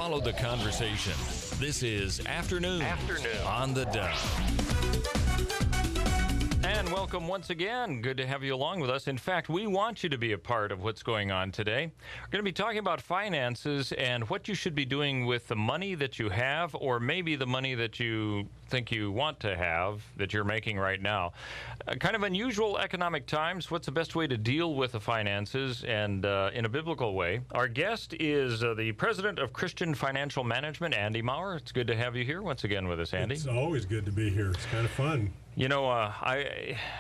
Follow the conversation. This is Afternoon on theDove. And welcome once again. Good to have you along with us. In fact, we want you to be a part of what's going on today. We're going to be talking about finances and what you should be doing with the money that you have, or maybe the money that you think you want to have that you're making right now. Kind of unusual economic times. What's the best way to deal with the finances and in a biblical way? Our guest is the president of Christian Financial Management, Andy Maurer. It's good to have you here once again with us, Andy. It's always good to be here. It's kind of fun. You know,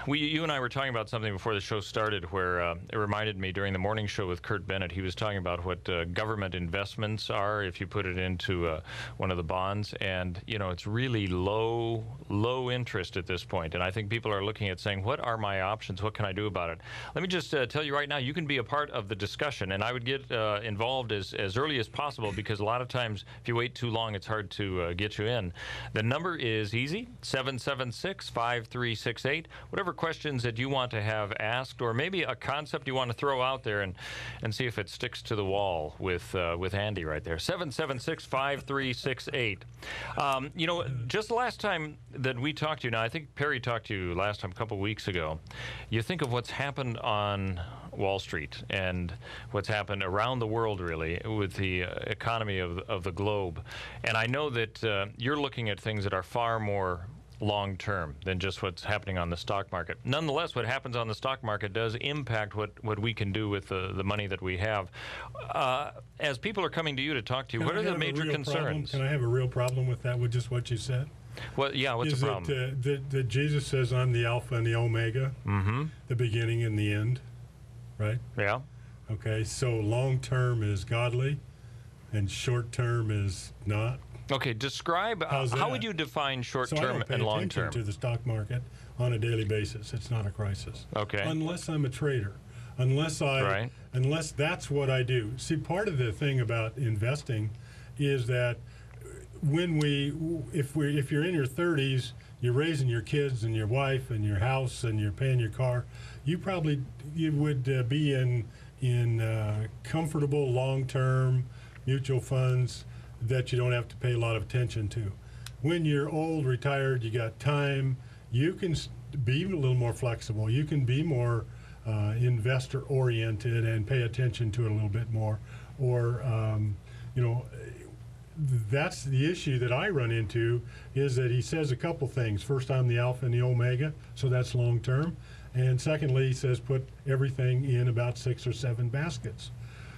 you and I were talking about something before the show started where it reminded me during the morning show with Kurt Bennett. He was talking about what government investments are if you put it into one of the bonds. And, you know, it's really low interest at this point. And I think people are looking at saying, what are my options? What can I do about it? Let me just tell you right now, you can be a part of the discussion. And I would get involved as early as possible, because a lot of times if you wait too long, it's hard to get you in. The number is easy, 776-5368. Whatever questions that you want to have asked, or maybe a concept you want to throw out there and see if it sticks to the wall with Andy right there. 776-5368. You know, just the last time that we talked to you, now I think Perry talked to you last time a couple weeks ago, you think of what's happened on Wall Street and what's happened around the world, really, with the economy of the globe. And I know that you're looking at things that are far more long-term than just what's happening on the stock market. Nonetheless, what happens on the stock market does impact what we can do with the money that we have. As people are coming to you to talk to you, what are the major concerns? Can I have a real problem with that, with just what you said? Well, yeah, what's the problem? That Jesus says, I'm the Alpha and the Omega, the beginning and the end, right? Yeah. Okay, so long-term is godly and short-term is not. Okay, describe, how would you define short-term and long-term? So I don't pay attention to the stock market on a daily basis. It's not a crisis. Okay. Unless I'm a trader. Unless that's what I do. See, part of the thing about investing is that if you're in your 30s, you're raising your kids and your wife and your house and you're paying your car, you would be in comfortable long-term mutual funds that you don't have to pay a lot of attention to. When you're old, retired, you got time, you can be a little more flexible. You can be more investor-oriented and pay attention to it a little bit more. Or, you know, that's the issue that I run into, is that he says a couple things. First, I'm the Alpha and the Omega, so that's long-term. And secondly, he says put everything in about 6 or 7 baskets.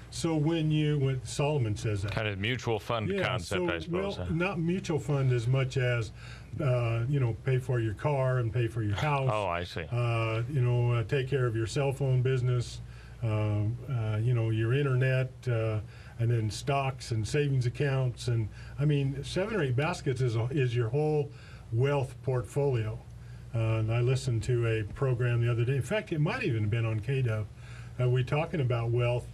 So when Solomon says that. Kind of mutual fund concept, I suppose. Well, not mutual fund as much as, you know, pay for your car and pay for your house. Oh, I see. You know, take care of your cell phone business, you know, your internet, and then stocks and savings accounts. And, I mean, 7 or 8 baskets is your whole wealth portfolio. And I listened to a program the other day. In fact, it might even have been on KDove. We talking about wealth.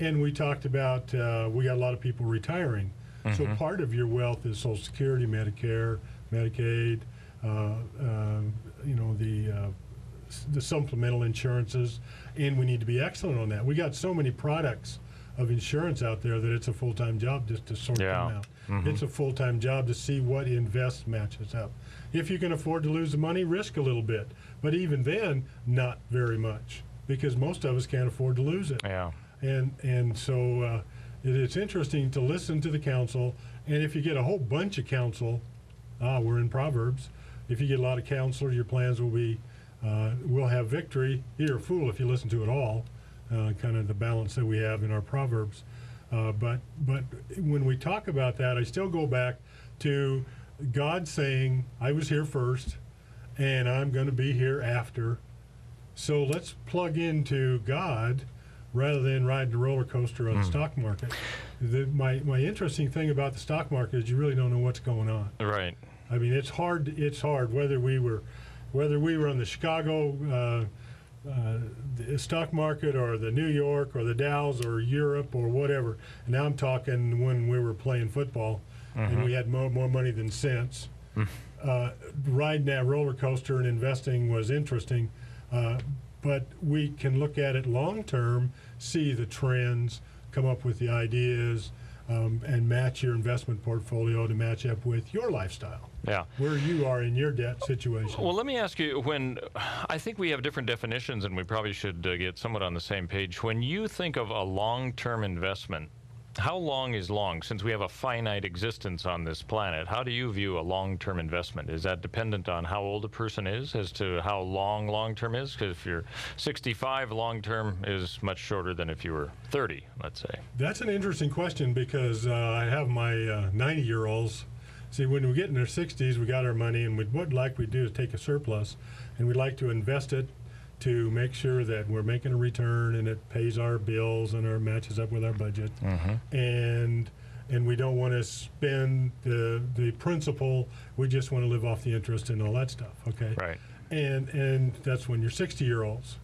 And we talked about, we got a lot of people retiring. So part of your wealth is Social Security, Medicare, Medicaid, you know, the supplemental insurances, and we need to be excellent on that. We got so many products of insurance out there that it's a full-time job just to sort them out. It's a full-time job to see what matches up. If you can afford to lose the money, risk a little bit. But even then, not very much, because most of us can't afford to lose it. Yeah. And so it's interesting to listen to the counsel, and if you get a whole bunch of counsel, we're in Proverbs, if you get a lot of counsel, your plans will be, we'll have victory. You're a fool if you listen to it all, kind of the balance that we have in our Proverbs. But when we talk about that, I still go back to God saying, I was here first, and I'm going to be here after. So let's plug into God rather than ride the roller coaster on the stock market. My interesting thing about the stock market is you really don't know what's going on. Right. I mean, it's hard. It's hard whether we were on the Chicago the stock market or the New York or the Dows or Europe or whatever. And now I'm talking when we were playing football and we had more money than sense. Riding that roller coaster and investing was interesting. But we can look at it long term, see the trends, come up with the ideas, and match your investment portfolio to match up with your lifestyle, Yeah. where you are in your debt situation. Well, let me ask you, I think we have different definitions, and we probably should get somewhat on the same page. When you think of a long-term investment, how long is long? Since we have a finite existence on this planet, how do you view a long-term investment? Is that dependent on how old a person is as to how long-term is? Because if you're 65, long-term is much shorter than if you were 30, let's say. That's an interesting question, because I have my 90-year-olds. See, when we get in our 60s, we got our money, and what we do is take a surplus, and we'd like to invest it to make sure that we're making a return and it pays our bills and our matches up with our budget. And we don't want to spend the principal. We just want to live off the interest and all that stuff. Okay. Right. And that's when you're 60-year-olds.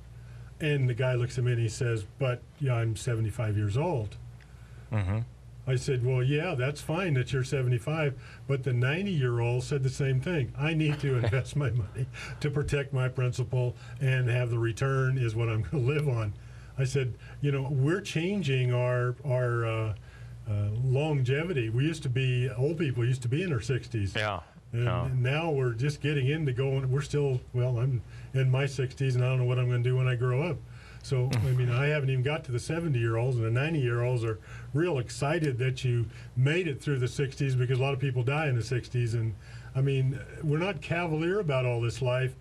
And the guy looks at me and he says, "But yeah, I'm 75 years old." I said, "Well, yeah, that's fine that you're 75, but the 90-year-old said the same thing. I need to invest my money to protect my principal and have the return is what I'm going to live on." I said, "You know, we're changing our longevity. We used to be, old people used to be in their 60s. Yeah. And now we're just getting into going, we're still, well, I'm in my 60s and I don't know what I'm going to do when I grow up. So, I mean, I haven't even got to the 70-year-olds, and the 90-year-olds are real excited that you made it through the 60s, because a lot of people die in the 60s. And, I mean, we're not cavalier about all this life,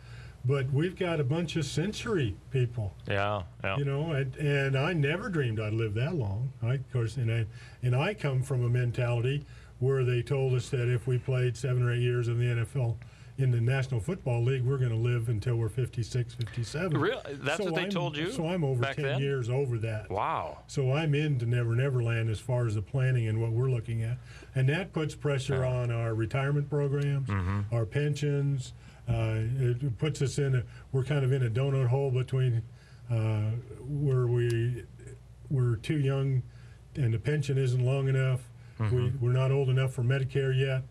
but we've got a bunch of century people. Yeah. You know, and I never dreamed I'd live that long. Of course, and I come from a mentality where they told us that if we played 7 or 8 years in the NFL, in the National Football League, we're going to live until we're 56, 57. Really? That's what they told you? So I'm over back 10 then? years over that. Wow. So I'm into Never Land as far as the planning and what we're looking at. And that puts pressure on our retirement programs, our pensions. It puts us we're kind of in a donut hole between where we're too young and the pension isn't long enough. We're not old enough for Medicare yet.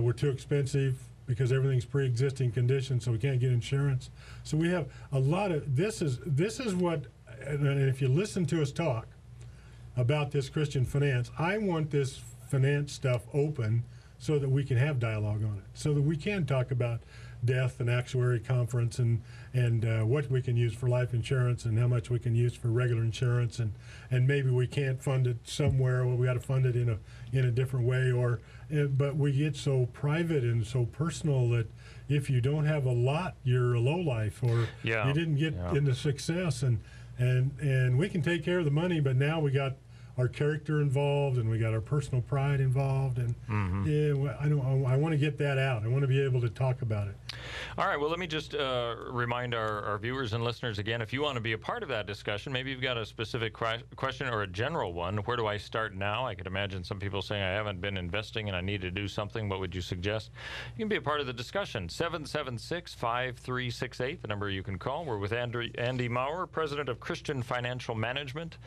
We're too expensive because everything's pre-existing condition, so we can't get insurance. So we have a lot of this is what, and if you listen to us talk about this Christian finance, I want this finance stuff open so that we can have dialogue on it, so that we can talk about death and actuary conference and what we can use for life insurance and how much we can use for regular insurance, and maybe we can't fund it somewhere, or we got to fund it in a different way, but we get so private and so personal that if you don't have a lot, you're a low life, or you didn't get into success, and we can take care of the money, but now we got our character involved, and we got our personal pride involved, and I want to get that out. I want to be able to talk about it. All right, well, let me just remind our viewers and listeners again, if you want to be a part of that discussion, maybe you've got a specific question or a general one. Where do I start now? I could imagine some people saying, I haven't been investing and I need to do something. What would you suggest? You can be a part of the discussion. 776-5368, the number you can call. We're with Andy Maurer, president of Christian Financial Management,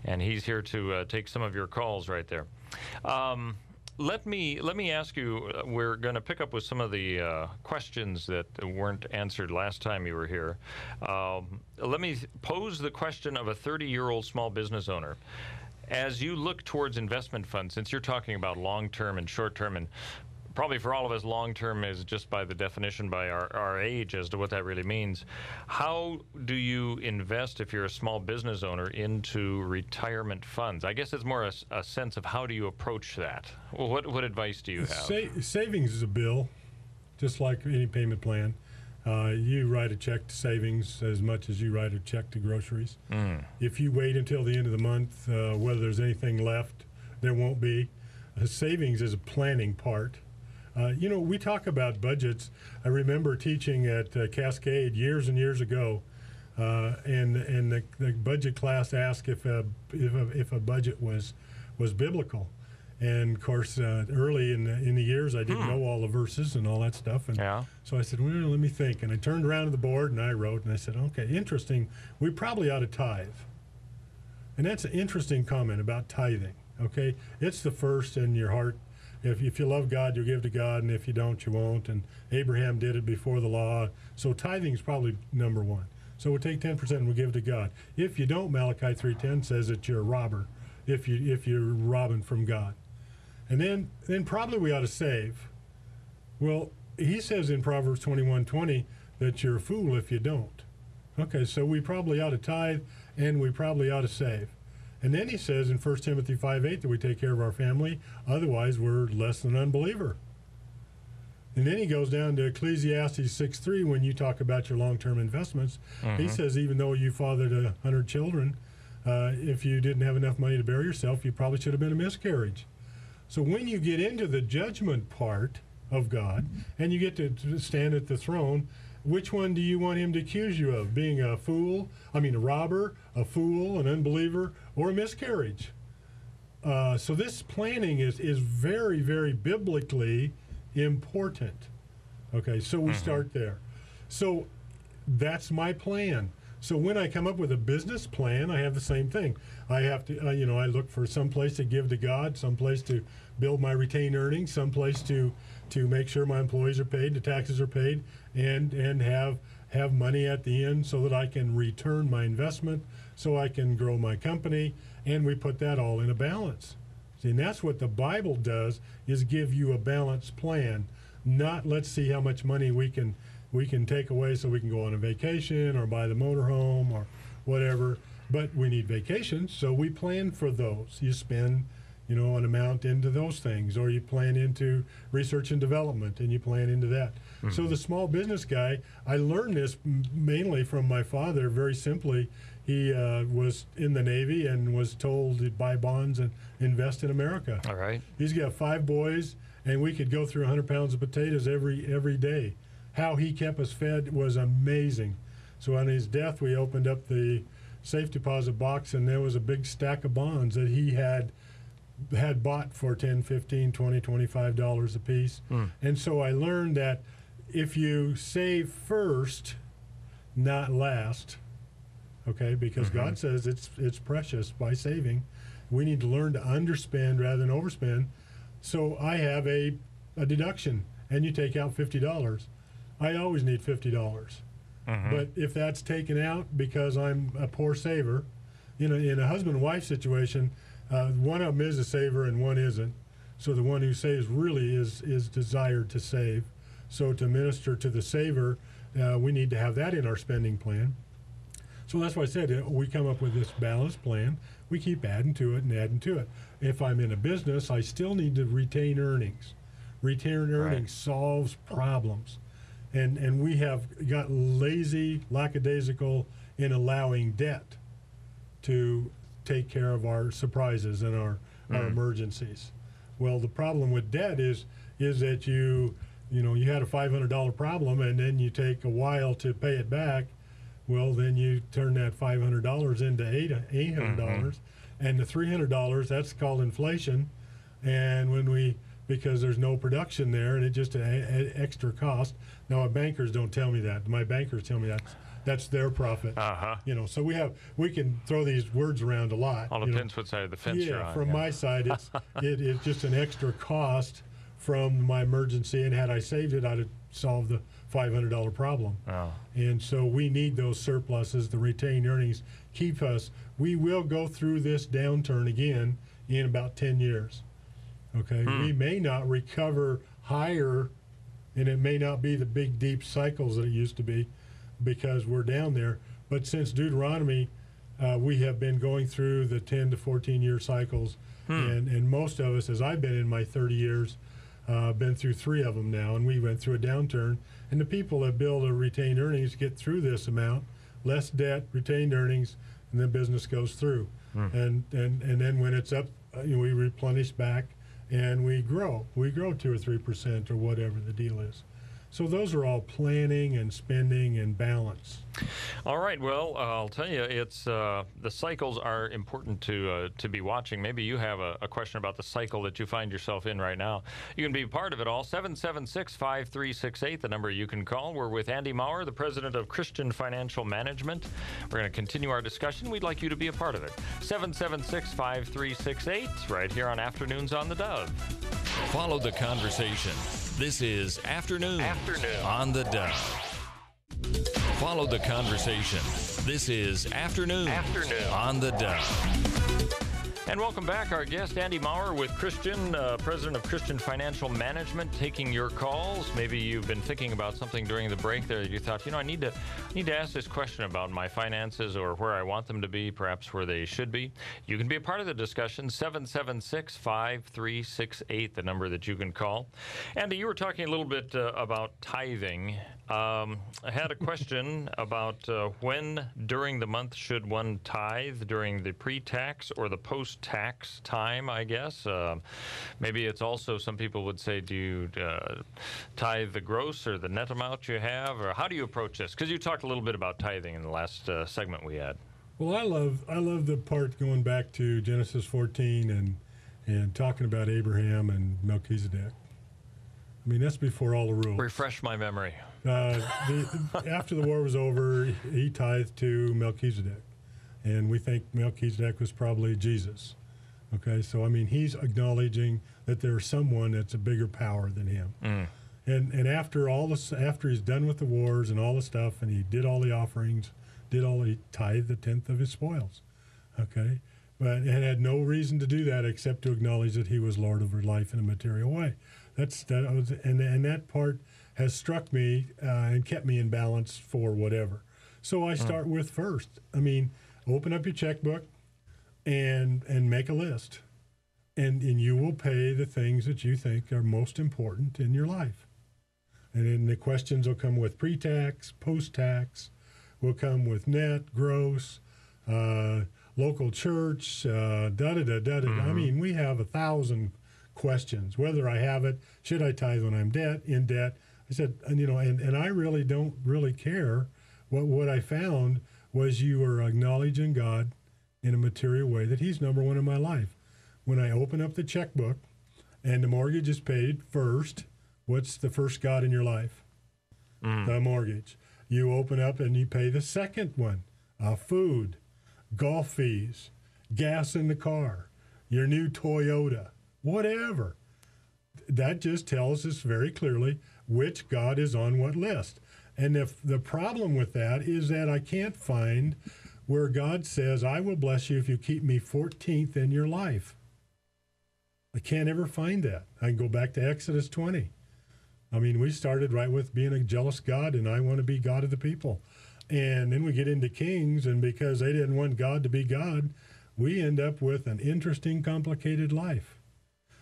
and he's here to take some of your calls right there. Let me ask you, we're going to pick up with some of the questions that weren't answered last time you were here. Let me pose the question of a 30-year-old small business owner. As you look towards investment funds, since you're talking about long-term and short-term, and probably for all of us, long-term is just by the definition, by our age as to what that really means. How do you invest, if you're a small business owner, into retirement funds? I guess it's more a sense of how do you approach that? Well, what advice do you have? Savings is a bill, just like any payment plan. You write a check to savings as much as you write a check to groceries. If you wait until the end of the month, whether there's anything left, there won't be. Savings is a planning part. You know, we talk about budgets. I remember teaching at Cascade years and years ago, and the budget class asked if a budget was biblical. And of course, early in the years, I didn't know all the verses and all that stuff. And so I said, well, let me think. And I turned around to the board and I wrote, and I said, okay, interesting. We probably ought to tithe. And that's an interesting comment about tithing. Okay, it's the first in your heart. If you love God, you'll give to God, and if you don't, you won't. And Abraham did it before the law. So tithing is probably number one. So we'll take 10% and we'll give to God. If you don't, Malachi 3:10 says that you're a robber if you're robbing from God. And then probably we ought to save. Well, he says in Proverbs 21:20 that you're a fool if you don't. Okay, so we probably ought to tithe and we probably ought to save. And then he says in 1 Timothy 5:8 that we take care of our family, otherwise we're less than an unbeliever. And then he goes down to Ecclesiastes 6:3 when you talk about your long-term investments. He says even though you fathered 100 children, if you didn't have enough money to bury yourself, you probably should have been a miscarriage. So when you get into the judgment part of God and you get to stand at the throne, which one do you want him to accuse you of? Being a fool, a robber, a fool, an unbeliever, or a miscarriage? So this planning is very, very biblically important. Okay, so we start there. So that's my plan. So when I come up with a business plan, I have the same thing. I have to, I look for some place to give to God, some place to build my retained earnings, some place to make sure my employees are paid, the taxes are paid, and have money at the end so that I can return my investment, so I can grow my company, and we put that all in a balance. See, and that's what the Bible does, is give you a balanced plan, not let's see how much money we can take away so we can go on a vacation or buy the motorhome or whatever. But we need vacations, so we plan for those. You spend, an amount into those things, or you plan into research and development, and you plan into that. So the small business guy, I learned this mainly from my father, very simply. He was in the Navy and was told to buy bonds and invest in America. All right. He's got 5 boys, and we could go through 100 pounds of potatoes every day. How he kept us fed was amazing. So on his death, we opened up the safe deposit box, and there was a big stack of bonds that he had bought for $10, $15, $20, $25 a piece. And so I learned that if you save first, not last, okay, because God says it's precious by saving. We need to learn to underspend rather than overspend. So I have a deduction, and you take out $50. I always need $50. But if that's taken out because I'm a poor saver, in a husband and wife situation, one of them is a saver and one isn't. So the one who saves really is desired to save. So to minister to the saver, we need to have that in our spending plan. So that's why I said we come up with this balanced plan. We keep adding to it and adding to it. If I'm in a business, I still need to retain earnings. Retain earnings solves problems. And we have got lazy, lackadaisical in allowing debt to take care of our surprises and our emergencies. Well, the problem with debt is that you had a $500 problem and then you take a while to pay it back. Well, then you turn that $500 into $800, and the $300, that's called inflation. And because there's no production there, and it just an extra cost. Now, my bankers don't tell me that. My bankers tell me that's their profit. So we can throw these words around a lot. All depends what side of the fence you're on. From my side, it's just an extra cost from my emergency, and had I saved it, I'd have solved the $500 problem. And so we need those surpluses. The retained earnings keep us. We will go through this downturn again in about 10 years. Okay, we may not recover higher, and it may not be the big deep cycles that it used to be because we're down there. But since Deuteronomy, we have been going through the 10 to 14 year cycles, and most of us, as I've been in my 30 years, been through 3 of them now, and we went through a downturn. And the people that build a retained earnings get through this amount, less debt, retained earnings, and then business goes through. And then when it's up, we replenish back. And we grow 2 or 3% or whatever the deal is. So those are all planning and spending and balance. All right. Well, I'll tell you, it's the cycles are important to be watching. Maybe you have a question about the cycle that you find yourself in right now. You can be part of it all. 776-5368, the number you can call. We're with Andy Maurer, the president of Christian Financial Management. We're going to continue our discussion. We'd like you to be a part of it. 776-5368, right here on Afternoons on the Dove. Follow the conversation. This is Afternoon on the Dove. Follow the conversation. This is Afternoon on the Dove. And welcome back. Our guest, Andy Maurer with Christian, president of Christian Financial Management, taking your calls. Maybe you've been thinking about something during the break there. You thought, I need to ask this question about my finances or where I want them to be, perhaps where they should be. You can be a part of the discussion. 776-5368, the number that you can call. Andy, you were talking a little bit about tithing. I had a question about when during the month should one tithe, during the pre-tax or the post-tax time, I guess. Maybe it's also, some people would say, do you tithe the gross or the net amount you have, or how do you approach this? Because you talked a little bit about tithing in the last segment we had. Well, I love the part going back to Genesis 14 and talking about Abraham and Melchizedek. I mean, that's before all the rules. Refresh my memory. After the war was over, he tithed to Melchizedek. And we think Melchizedek was probably Jesus. Okay, so I mean, he's acknowledging that there's someone that's a bigger power than him. And after all this, after he's done with the wars and all the stuff, and he did all the offerings, he tithed the 10th of his spoils. Okay, but and had no reason to do that except to acknowledge that he was Lord of her life in a material way. And that part has struck me and kept me in balance for whatever. So I start with first. I mean, open up your checkbook and make a list. And you will pay the things that you think are most important in your life. And then the questions will come with pre-tax, post-tax, will come with net, gross, local church, da-da-da-da-da. I mean, we have 1,000 questions. Whether I have it, should I tithe when I'm in debt? I said, and I really don't really care. What I found was you are acknowledging God in a material way, that he's number one in my life. When I open up the checkbook and the mortgage is paid first, what's the first God in your life? The mortgage. You open up and you pay the second one, food, golf fees, gas in the car, your new Toyota, whatever. That just tells us very clearly which God is on what list. And if the problem with that is that I can't find where God says, I will bless you if you keep me 14th in your life. I can't ever find that. I can go back to Exodus 20. I mean, we started right with being a jealous God, and I want to be God of the people. And then we get into Kings, and because they didn't want God to be God, we end up with an interesting, complicated life.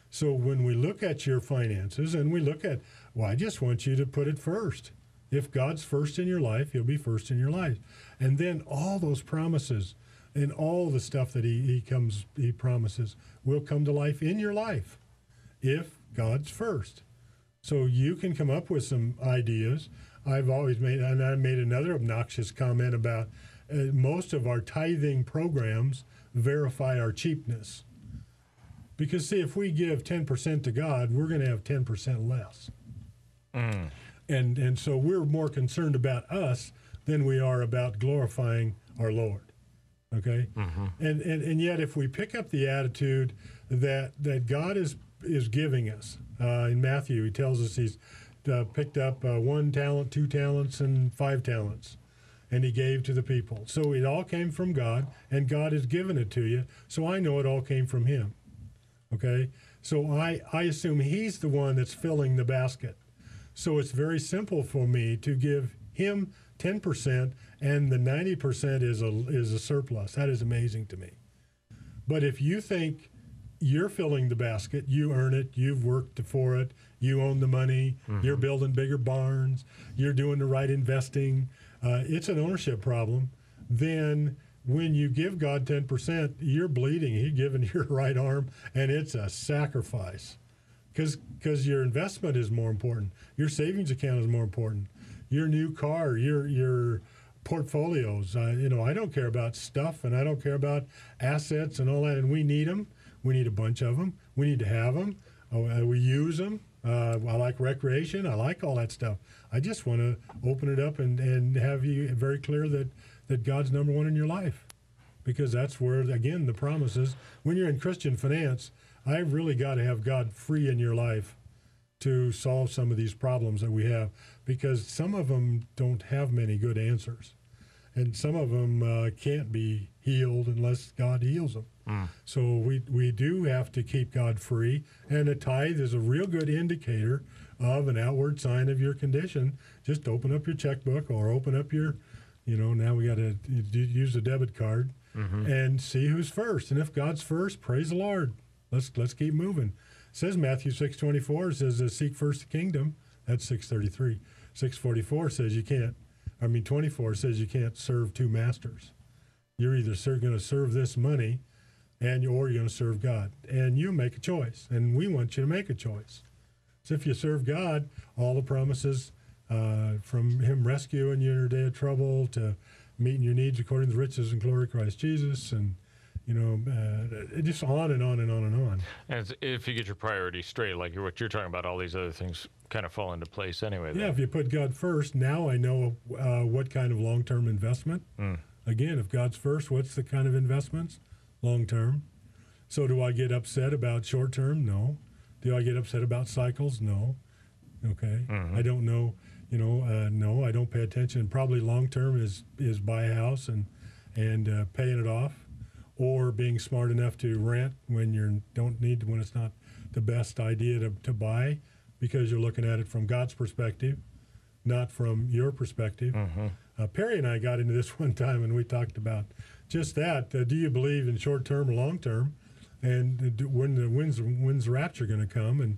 So when we look at your finances and we look at, well, I just want you to put it first. If God's first in your life, he'll be first in your life. And then all those promises and all the stuff that he promises will come to life in your life if God's first. So you can come up with some ideas. I've always made another obnoxious comment about most of our tithing programs verify our cheapness. Because, see, if we give 10% to God, we're going to have 10% less. And so we're more concerned about us than we are about glorifying our Lord. Okay? And yet if we pick up the attitude that God is giving us, in Matthew, he tells us he's picked up 1 talent, 2 talents, and 5 talents. And he gave to the people. So it all came from God, and God has given it to you. So I know it all came from him. Okay? So I assume he's the one that's filling the basket. So it's very simple for me to give him 10%, and the 90% is a surplus. That is amazing to me. But if you think you're filling the basket, you earn it, you've worked for it, you own the money, you're building bigger barns, you're doing the right investing, it's an ownership problem, then when you give God 10%, you're bleeding. He's giving your right arm, and it's a sacrifice. Because your investment is more important. Your savings account is more important. Your new car, your portfolios. I don't care about stuff, and I don't care about assets and all that. And we need them. We need a bunch of them. We need to have them. We use them. I like recreation. I like all that stuff. I just want to open it up and have you very clear that God's number one in your life. Because that's where, again, the promise is. When you're in Christian finance, I've really got to have God free in your life to solve some of these problems that we have, because some of them don't have many good answers. And some of them can't be healed unless God heals them. So we do have to keep God free, and a tithe is a real good indicator of an outward sign of your condition. Just open up your checkbook or open up your, now we got to use a debit card and see who's first. And if God's first, praise the Lord. Let's keep moving. It says Matthew 6:24 says seek first the kingdom. That's 6:33. 6:44 says 24 says you can't serve two masters. You're either going to serve this money, or you're going to serve God, and you make a choice. And we want you to make a choice. So if you serve God, all the promises from Him rescuing you in your day of trouble to meeting your needs according to the riches and glory of Christ Jesus, and just on and on and on and on. And if you get your priorities straight, like what you're talking about, all these other things kind of fall into place anyway. Yeah, if you put God first, now I know what kind of long-term investment. Again, if God's first, what's the kind of investments? Long-term. So do I get upset about short-term? No. Do I get upset about cycles? No. Okay. I don't know. No, I don't pay attention. Probably long-term is buy a house and paying it off, or being smart enough to rent when you don't need to, when it's not the best idea to buy, because you're looking at it from God's perspective, not from your perspective. Perry and I got into this one time, and we talked about just that. Do you believe in short-term or long-term? And when's the rapture going to come?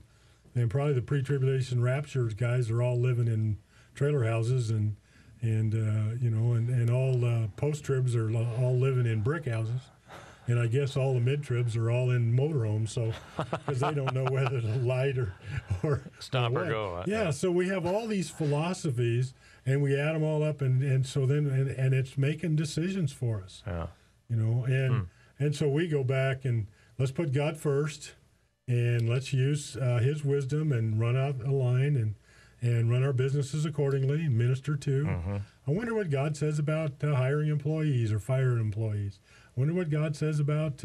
And probably the pre-tribulation rapture guys are all living in trailer houses, and all post-tribs are all living in brick houses. And I guess all the mid-tribs are all in motorhomes, so because they don't know whether to light or stop or go. Yeah, so we have all these philosophies, and we add them all up, and so then and it's making decisions for us. Yeah. And so we go back and let's put God first, and let's use His wisdom and run out a line and run our businesses accordingly and minister to. I wonder what God says about hiring employees or firing employees. I wonder what God says about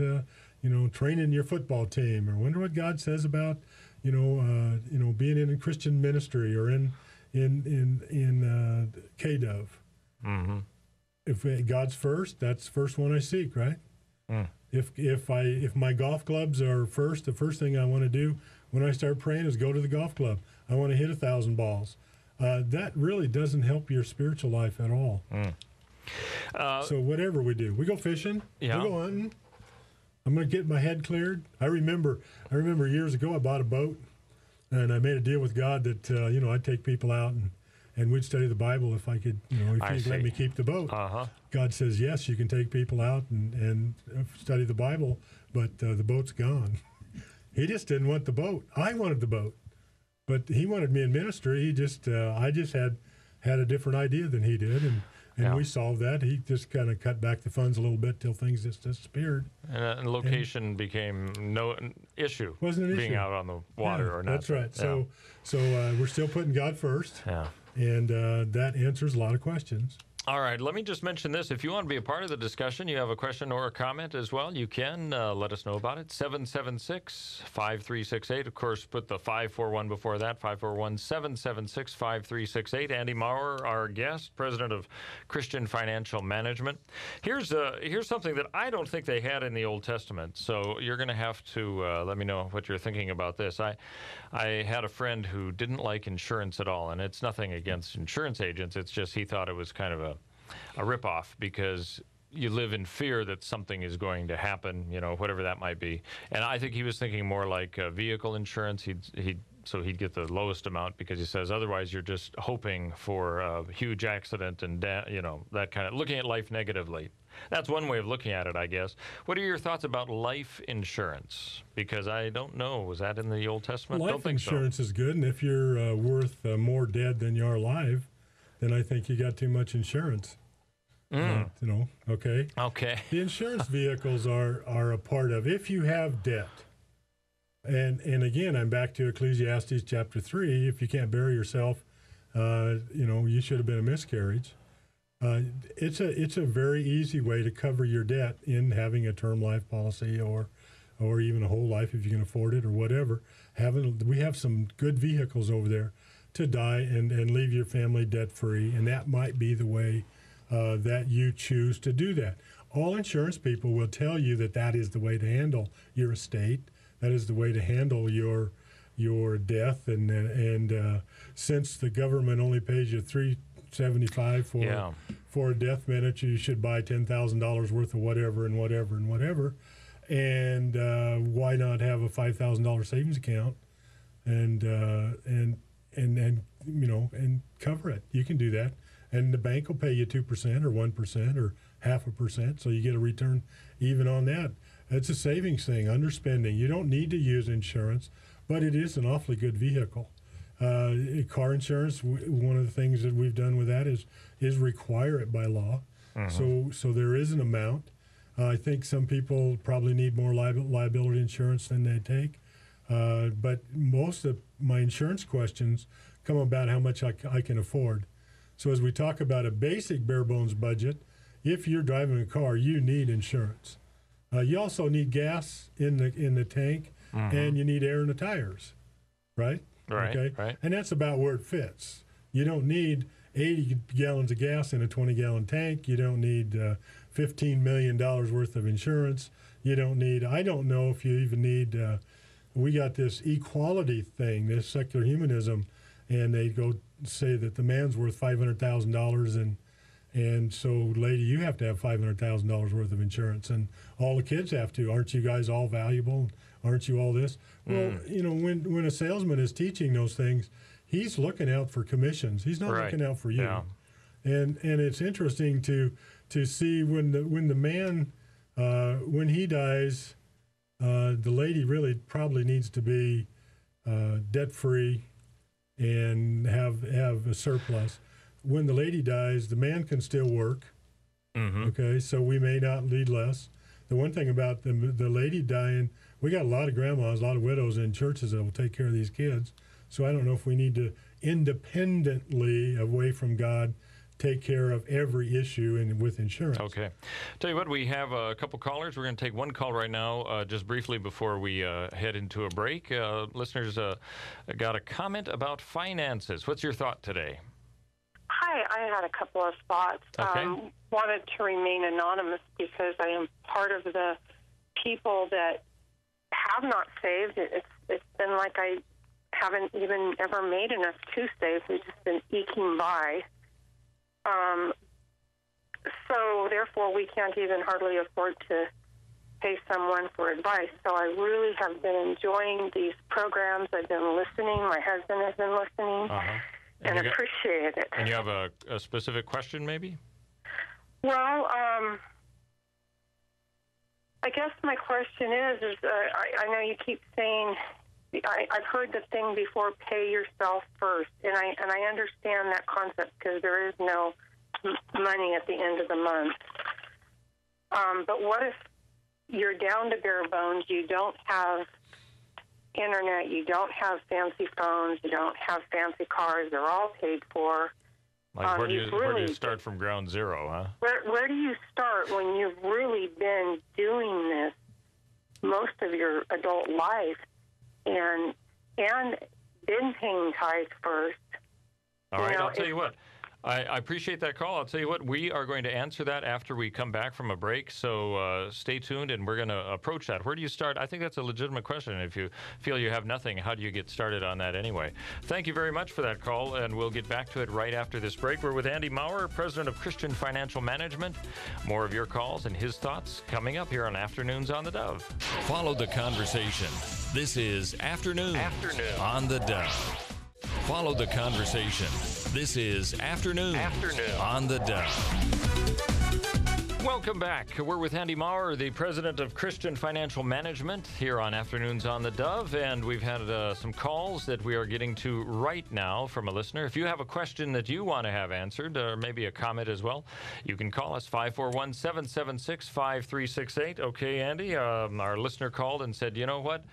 training your football team, or wonder what God says about being in a Christian ministry or in theDove. If God's first, that's the first one I seek, right? If my golf clubs are first, the first thing I want to do when I start praying is go to the golf club. I want to hit 1,000 balls. That really doesn't help your spiritual life at all. So whatever we do, we go fishing, we go hunting. I'm going to get my head cleared. I remember years ago I bought a boat, and I made a deal with God that I'd take people out and we'd study the Bible if I could, if He'd let me keep the boat. God says yes, you can take people out and study the Bible, but the boat's gone. He just didn't want the boat. I wanted the boat, but He wanted me in ministry. I just had a different idea than He did, and we solved that. He just kind of cut back the funds a little bit till things just disappeared. And location became no issue. Wasn't an being issue. Out on the water or not. That's right. So we're still putting God first. Yeah. And that answers a lot of questions. All right, let me just mention this. If you want to be a part of the discussion, you have a question or a comment as well, you can let us know about it. 776-5368. Of course, put the 541 before that, 541-776-5368. Andy Maurer, our guest, president of Christian Financial Management. Here's something that I don't think they had in the Old Testament, so you're going to have to let me know what you're thinking about this. I had a friend who didn't like insurance at all, and it's nothing against insurance agents. It's just he thought it was kind of a ripoff, because you live in fear that something is going to happen, whatever that might be. And I think he was thinking more like vehicle insurance. So he'd get the lowest amount, because he says otherwise you're just hoping for a huge accident and that kind of looking at life negatively. That's one way of looking at it, I guess. What are your thoughts about life insurance? Because I don't know. Was that in the Old Testament? Life insurance is good, and if you're worth more dead than you are alive, then I think you got too much insurance. Okay. Okay. The insurance vehicles are a part of, if you have debt. And again, I'm back to Ecclesiastes chapter 3. If you can't bury yourself, you should have been a miscarriage. It's a very easy way to cover your debt in having a term life policy or even a whole life if you can afford it or whatever. We have some good vehicles over there to die and leave your family debt free, and that might be the way that you choose to do that. all insurance people will tell you that that is the way to handle your estate. That is the way to handle your death. And since the government only pays you $375 for a death benefit, you should buy $10,000 worth of whatever and whatever and whatever. And why not have a $5,000 savings account and cover it? You can do that, and the bank will pay you 2% or 1% or 0.5%, so you get a return even on that. It's a savings thing, underspending. You don't need to use insurance, but it is an awfully good vehicle. Car insurance, one of the things that we've done with that is require it by law. So there is an amount. I think some people probably need more liability insurance than they take. But most of my insurance questions come about how much I can afford. So as we talk about a basic bare bones budget, if you're driving a car, you need insurance. You also need gas in the tank, and you need air in the tires, right? Right, okay? Right. And that's about where it fits. You don't need 80 gallons of gas in a 20-gallon tank. You don't need $15 million worth of insurance. You don't need, I don't know if you even need, we got this equality thing, this secular humanism, and they go say that the man's worth $500,000 and so, lady, you have to have $500,000 worth of insurance, and all the kids have to. Aren't you guys all valuable? Aren't you all this? Well, when a salesman is teaching those things, he's looking out for commissions. He's not looking out for you. Yeah. And it's interesting to see when the man when he dies, the lady really probably needs to be debt free and have a surplus. When the lady dies, the man can still work. Okay, so we may not need less. The one thing about the lady dying, we got a lot of grandmas, a lot of widows in churches that will take care of these kids. So I don't know if we need to independently, away from God, take care of every issue with insurance. Okay. Tell you what, we have a couple callers. We're going to take one call right now, just briefly before we head into a break. Listeners got a comment about finances. What's your thought today? Hi, I had a couple of thoughts. Okay. Wanted to remain anonymous because I am part of the people that have not saved. It's been like I haven't even ever made enough to save. We've just been eking by. So therefore, we can't even hardly afford to pay someone for advice. So I really have been enjoying these programs. I've been listening. My husband has been listening. And appreciate it. And you have a specific question, maybe? Well, I guess my question is I know you keep saying, I've heard the thing before, pay yourself first, and I understand that concept because there is no money at the end of the month. But what if you're down to bare bones, you don't have internet, you don't have fancy phones, you don't have fancy cars, they're all paid for. Like where do you start from ground zero, huh? Where do you start when you've really been doing this most of your adult life and been paying tithes first? All right, I'll tell you what. I appreciate that call. I'll tell you what, we are going to answer that after we come back from a break, so stay tuned, and we're going to approach that. Where do you start? I think that's a legitimate question. If you feel you have nothing, how do you get started on that anyway? Thank you very much for that call, and we'll get back to it right after this break. We're with Andy Maurer, president of Christian Financial Management. More of your calls and his thoughts coming up here on Afternoons on the Dove. Follow the conversation. This is Afternoons on the Dove. Follow the conversation. This is Afternoons on the Dove. Welcome back. We're with Andy Maurer, the president of Christian Financial Management, here on Afternoons on the Dove, and we've had some calls that we are getting to right now from a listener. If you have a question that you want to have answered, or maybe a comment as well, you can call us 541-776-5368. Okay, Andy, our listener called and said, you know what?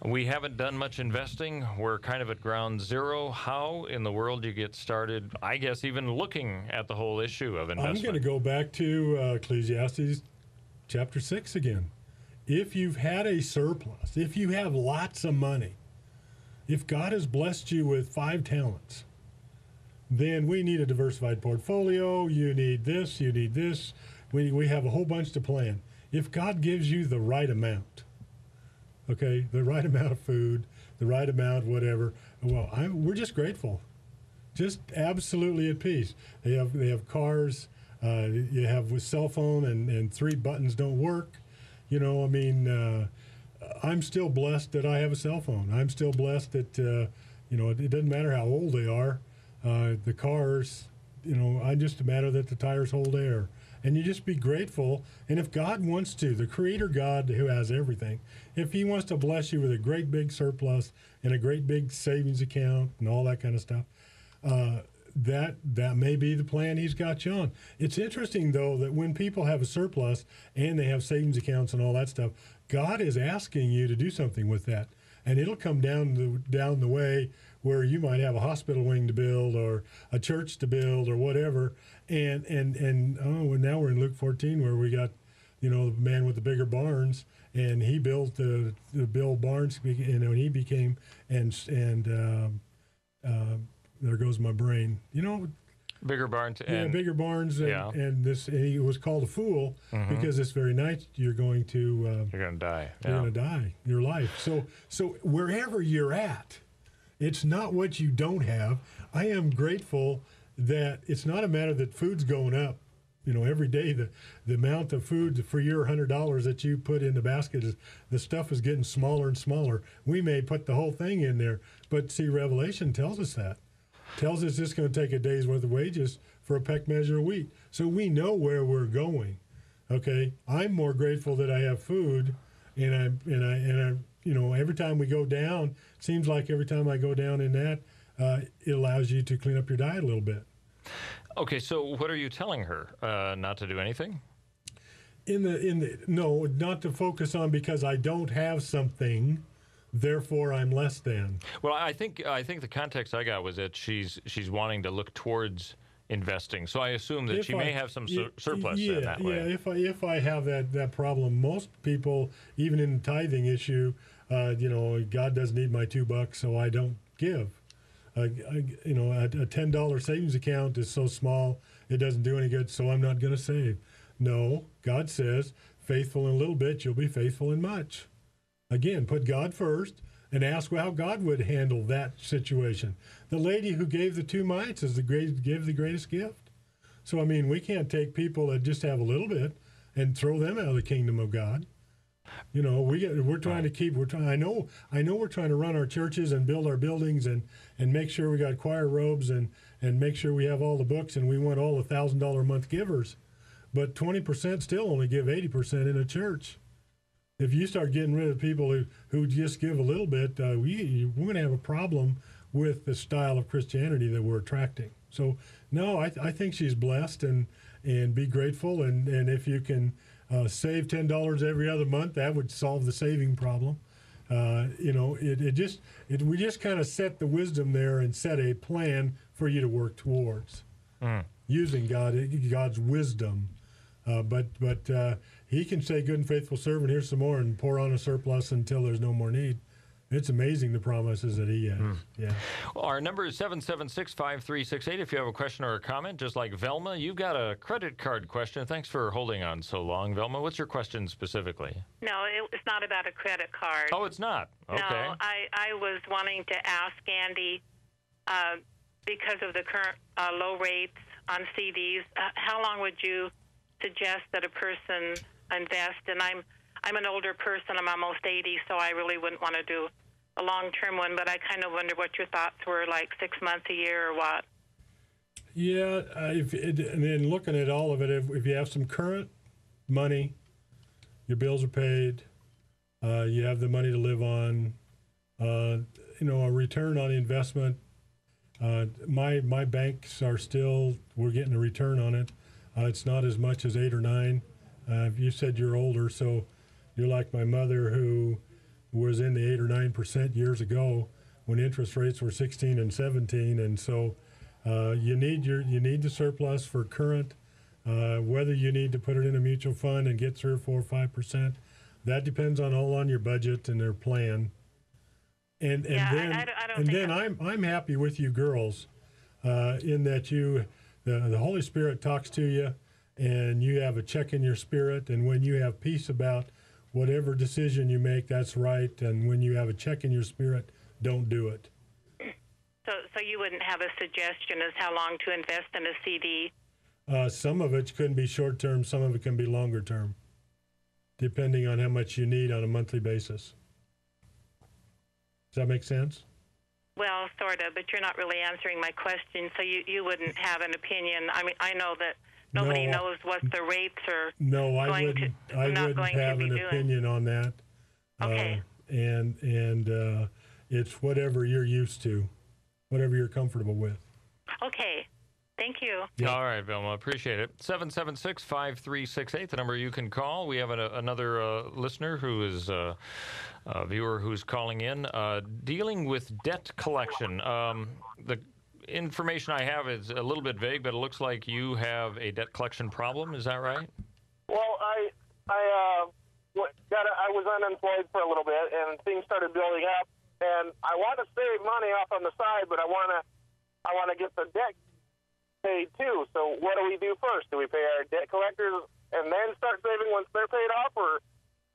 We haven't done much investing. We're kind of at ground zero. How in the world do you get started, I guess, even looking at the whole issue of investment? I'm going to go back to Ecclesiastes chapter 6 again. If you've had a surplus, if you have lots of money, if God has blessed you with 5 talents, then we need a diversified portfolio. You need this, you need this. we have a whole bunch to plan. If God gives you the right amount, okay, the right amount of food, the right amount, whatever, well, we're just grateful, just absolutely at peace. They have cars. You have with cell phone and 3 buttons don't work. You know, I mean, I'm still blessed that I have a cell phone. I'm still blessed that, you know, it doesn't matter how old they are. The cars, you know, I just matter that the tires hold air. And you just be grateful. And if God wants to, the Creator God who has everything, if He wants to bless you with a great big surplus and a great big savings account and all that kind of stuff, that may be the plan He's got you on. It's interesting, though, that when people have a surplus and they have savings accounts and all that stuff, God is asking you to do something with that. And it'll come down the way where you might have a hospital wing to build or a church to build or whatever. And now we're in Luke 14 where we got, you know, the man with the bigger barns, and he built the Bill Barnes, you know, and he became there goes my brain. You know, bigger barns. Bigger barns. And he was called a fool because this very night you're going to die. You're going to die. Your life. So wherever you're at, it's not what you don't have. I am grateful that it's not a matter that food's going up. You know, every day the amount of food for your $100 that you put in the basket the stuff is getting smaller and smaller. We may put the whole thing in there, but see, Revelation tells us that. Tells us it's going to take a day's worth of wages for a peck measure of wheat. So we know where we're going. Okay, I'm more grateful that I have food, and I you know, every time we go down, seems like every time I go down in that, it allows you to clean up your diet a little bit. Okay, so what are you telling her? Not to do anything? No, not to focus on because I don't have something. Therefore, I'm less than. Well, I think the context I got was that she's wanting to look towards investing. So I assume that she may have some surplus in that way. Yeah, if I have that problem, most people, even in the tithing issue, you know, God doesn't need my $2, so I don't give. You know, a $10 savings account is so small it doesn't do any good, so I'm not going to save. No, God says, faithful in a little bit, you'll be faithful in much. Again, put God first and ask how God would handle that situation. The lady who gave the 2 mites gave the greatest gift. So, I mean, we can't take people that just have a little bit and throw them out of the kingdom of God. You know, we're trying to keep. I know we're trying to run our churches and build our buildings and make sure we got choir robes and make sure we have all the books, and we want all the $1,000 a month givers. But 20% still only give 80% in a church. If you start getting rid of people who just give a little bit, we're going to have a problem with the style of Christianity that we're attracting. So, no, I think she's blessed and be grateful. And if you can save $10 every other month, that would solve the saving problem. You know, we just kind of set the wisdom there and set a plan for you to work towards using God's wisdom. But He can say, good and faithful servant, here's some more, and pour on a surplus until there's no more need. It's amazing the promises that He has. Yeah. Well, our number is 776-5368. If you have a question or a comment, just like Velma, you've got a credit card question. Thanks for holding on so long, Velma. What's your question specifically? No, it's not about a credit card. Oh, it's not? Okay. No, I was wanting to ask Andy, because of the current low rates on CDs, how long would you suggest that a person invest? And I'm an older person. I'm almost 80, so I really wouldn't want to do a long-term one, but I kind of wonder what your thoughts were, like 6 months, a year, or what? Yeah, and then looking at all of it, if you have some current money, your bills are paid, you have the money to live on, you know, a return on investment. My banks are still, we're getting a return on it. It's not as much as 8 or 9. You said you're older, so you're like my mother, who was in the 8 or 9% years ago when interest rates were 16 and 17, and so you need the surplus for current. Whether you need to put it in a mutual fund and get 3 or 4 or 5%, that depends on your budget and their plan. And then I'm happy with you girls in that the Holy Spirit talks to you, and you have a check in your spirit, and when you have peace about whatever decision you make, that's right, and when you have a check in your spirit, don't do it. So you wouldn't have a suggestion as how long to invest in a CD? Some of it can be short term, some of it can be longer term, depending on how much you need on a monthly basis. Does that make sense? Well, sort of, but you're not really answering my question, so you wouldn't have an opinion. I mean, I know that nobody knows what the rates are. No, I wouldn't have an opinion on that. Okay. And it's whatever you're used to, whatever you're comfortable with. Okay. Thank you. Yep. All right, Vilma, appreciate it. 776-5368, the number you can call. We have another listener who is a viewer who's calling in. Dealing with debt collection. The information I have is a little bit vague, but it looks like you have a debt collection problem. Is that right? Well, I was unemployed for a little bit, and things started building up. And I want to save money off on the side, but I want to get the debt paid too. So what do we do first? Do we pay our debt collectors and then start saving once they're paid off, or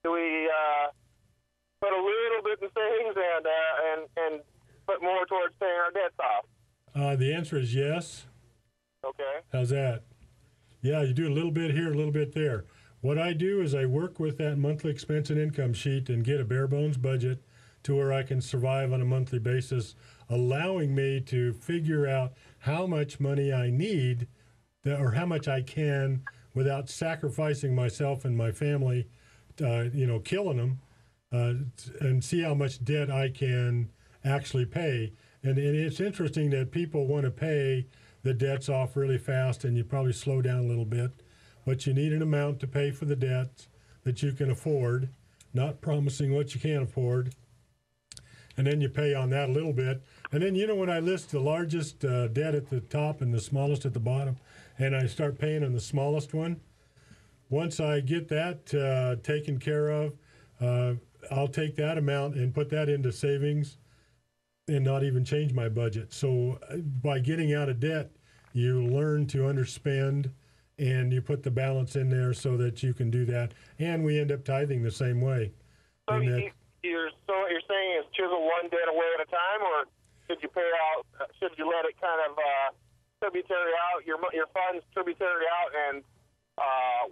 do we put a little bit in savings and put more towards paying our debts off? The answer is yes. Okay. How's that? Yeah, you do a little bit here, a little bit there. What I do is I work with that monthly expense and income sheet and get a bare bones budget to where I can survive on a monthly basis, allowing me to figure out how much money I need or how much I can without sacrificing myself and my family, killing them, and see how much debt I can actually pay. And it's interesting that people want to pay the debts off really fast, and you probably slow down a little bit, but you need an amount to pay for the debts that you can afford, not promising what you can't afford. And then you pay on that a little bit. And then, when I list the largest debt at the top and the smallest at the bottom, and I start paying on the smallest one, once I get that taken care of, I'll take that amount and put that into savings and not even change my budget. So by getting out of debt, you learn to underspend, and you put the balance in there so that you can do that. And we end up tithing the same way. So what you're saying is chisel one debt away at a time, or should you pay out? Should you let it kind of tributary out your funds tributary out and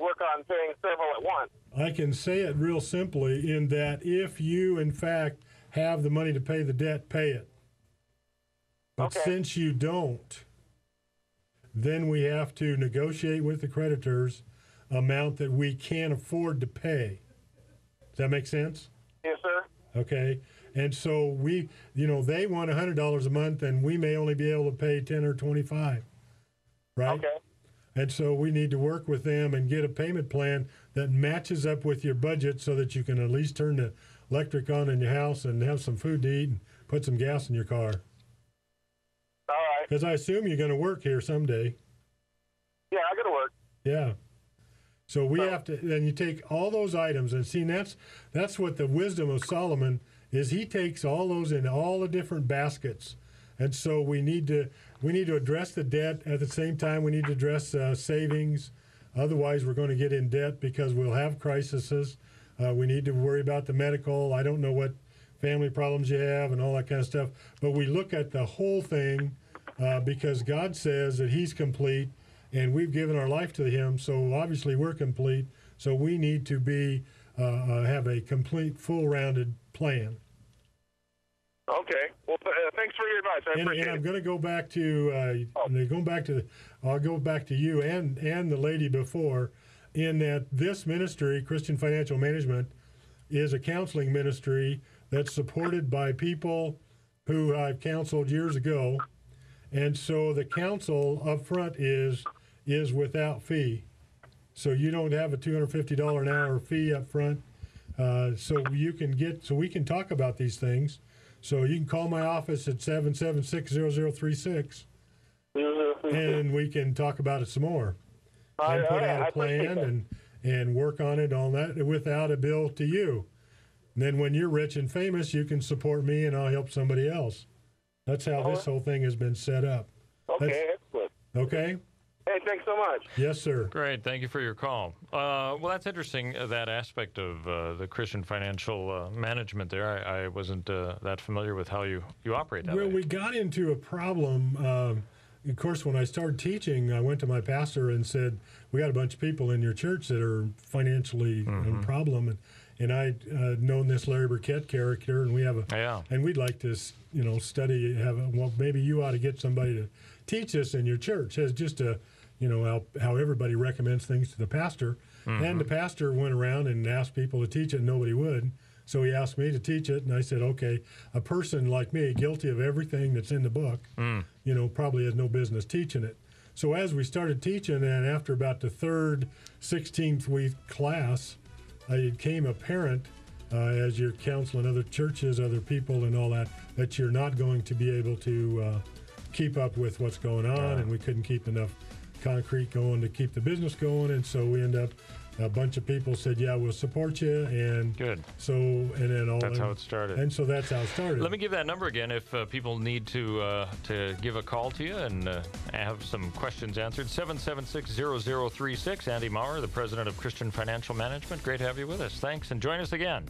work on paying several at once? I can say it real simply in that if you in fact have the money to pay the debt, pay it. But since you don't, then we have to negotiate with the creditors amount that we can't afford to pay. Does that make sense? Yes, sir. Okay. And so they want $100 a month, and we may only be able to pay 10 or 25, right? Okay. And so we need to work with them and get a payment plan that matches up with your budget so that you can at least turn the electric on in your house and have some food to eat and put some gas in your car. All right. Because I assume you're going to work here someday. Yeah, I got to work. Yeah. So we have to, then you take all those items, and see, that's what the wisdom of Solomon is. He takes all those in all the different baskets. And so we need to address the debt. At the same time, we need to address savings. Otherwise, we're going to get in debt because we'll have crises. We need to worry about the medical. I don't know what family problems you have and all that kind of stuff. But we look at the whole thing because God says that He's complete, and we've given our life to Him. So obviously we're complete. So we need to have a complete, full-rounded plan. Okay. Well, thanks for your advice. I appreciate it. And I'm going to go back to, I'll go back to you and the lady before, in that this ministry, Christian Financial Management, is a counseling ministry that's supported by people who I've counseled years ago. And so the counsel up front is without fee. So you don't have a $250 an hour fee up front. So we can talk about these things. So you can call my office at 776-0036, and we can talk about it some more. And put out a plan and work on it, all that, without a bill to you. And then when you're rich and famous, you can support me and I'll help somebody else. That's how this whole thing has been set up. Okay, excellent. Okay? Hey, thanks so much. Yes, sir. Great. Thank you for your call. Well, that's interesting, that aspect of the Christian financial management there. I wasn't that familiar with how you operate that Well, way. we got into a problem. Of course, when I started teaching, I went to my pastor and said, we got a bunch of people in your church that are financially in problem. And I'd known this Larry Burkett character, and we have and we'd like to, study, well, maybe you ought to get somebody to teach this in your church as just a, how everybody recommends things to the pastor. And the pastor went around and asked people to teach it, and nobody would. So he asked me to teach it, and I said, okay, a person like me, guilty of everything that's in the book, probably has no business teaching it. So as we started teaching, and after about the third 16th week class, it became apparent, as you're counseling other churches, other people and all that, that you're not going to be able to keep up with what's going on, and we couldn't keep enough concrete going to keep the business going, and so we end up, a bunch of people said, yeah, we'll support you, and Good. So, and then all That's how it started. And so that's how it started. Let me give that number again if people need to give a call to you and have some questions answered. 776-0036. Andy Maurer, the president of Christian Financial Management. Great to have you with us. Thanks, and join us again.